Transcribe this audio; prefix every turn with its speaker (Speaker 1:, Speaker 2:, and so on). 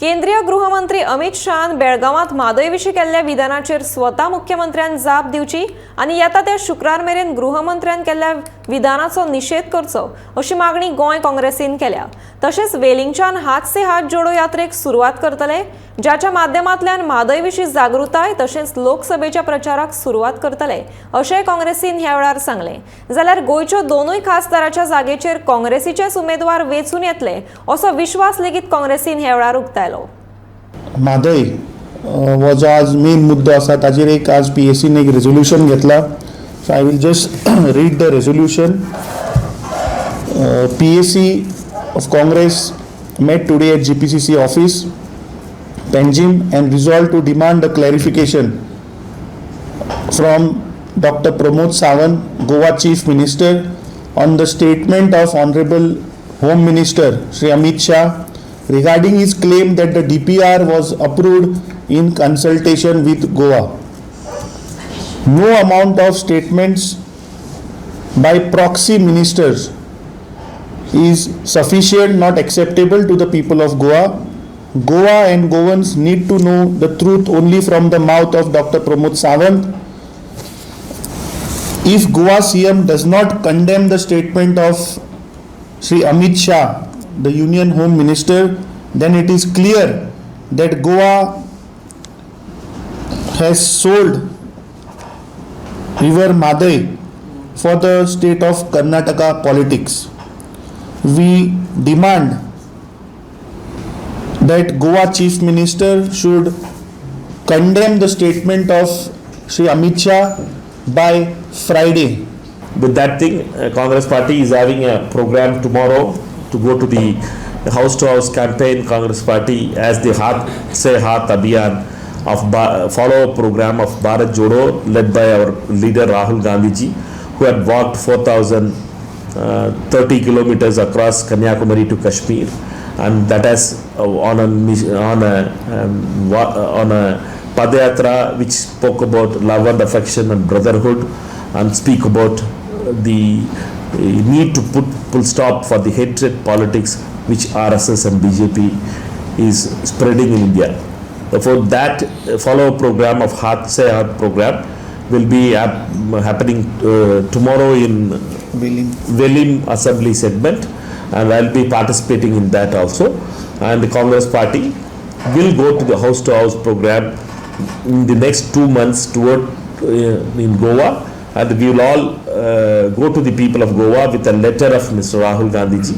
Speaker 1: केंद्रीय गृहमंत्री अमित शाहान बेळगावात म्हादय विशीं केल्ल्या विधानाचेर स्वता मुख्यमंत्र्यान जाप दिवची आनी येता त्या शुक्रार मेरेन गृहमंत्र्यान केल्ल्या विधानाचो निषेध करचो अशी मागणी गोंय काँग्रेसीन केल्या। तशेंच वेलिंगच्यान हात से हात जोडो यात्रेक सुरवात करतले, ज्याच्या माध्यमांतल्यान म्हादय विशीं जागृताय तशेंच लोकसभेच्या प्रचाराक सुरवात करतले अशेंय काँग्रेसीन ह्या वेळार सांगले। जाल्यार गोंयच्यो दोनूय खासदाराच्या जागेचेर काँग्रेसीचेच उमेदवार वेंचून येतले असो विश्वास लेगीत काँग्रेसीन ह्या वेळार उक्तायलो।
Speaker 2: म्हादय हो जो आज मेन मुद्दो आसा ताजेर एक आज PACन एक रेजोल्यूशन घेतला। So I will just read the resolution. PAC of Congress met today at GPCC office, Panjim, and resolved to demand a clarification from Dr. Pramod Sawant, Goa Chief Minister, on the statement of Honorable Home Minister Shri Amit Shah regarding his claim that the DPR was approved in consultation with Goa. No amount of statements by proxy ministers is sufficient, not acceptable to the people of Goa. Goa and Goans need to know the truth only from the mouth of Dr. Pramod Sawant. If Goa CM does not condemn the statement of Shri Amit Shah, the Union Home Minister, then it is clear that Goa has sold River Madai for the state of Karnataka politics. We demand that Goa Chief Minister should condemn the statement of Shri Amit Shah by Friday.
Speaker 3: With that thing, Congress Party is having a program tomorrow to go to the house-to-house campaign. Congress Party as the Haath Se Haath Abhiyan of follow-up program of Bharat Jodo led by our leader Rahul Gandhi ji, who had walked 4,030 kilometers across Kanyakumari to Kashmir, and that has on a Padayatra which spoke about love and affection and brotherhood, and speak about the need to put full stop for the hatred politics which RSS and BJP is spreading in India. Therefore, that follow-up program of Haath Se Haath program will be happening tomorrow in Velim Assembly segment, and I'll be participating in that also. And the Congress Party will go to the house-to-house program in the next 2 months toward in Goa, and we will all go to the people of Goa with a letter of Mr. Rahul Gandhi ji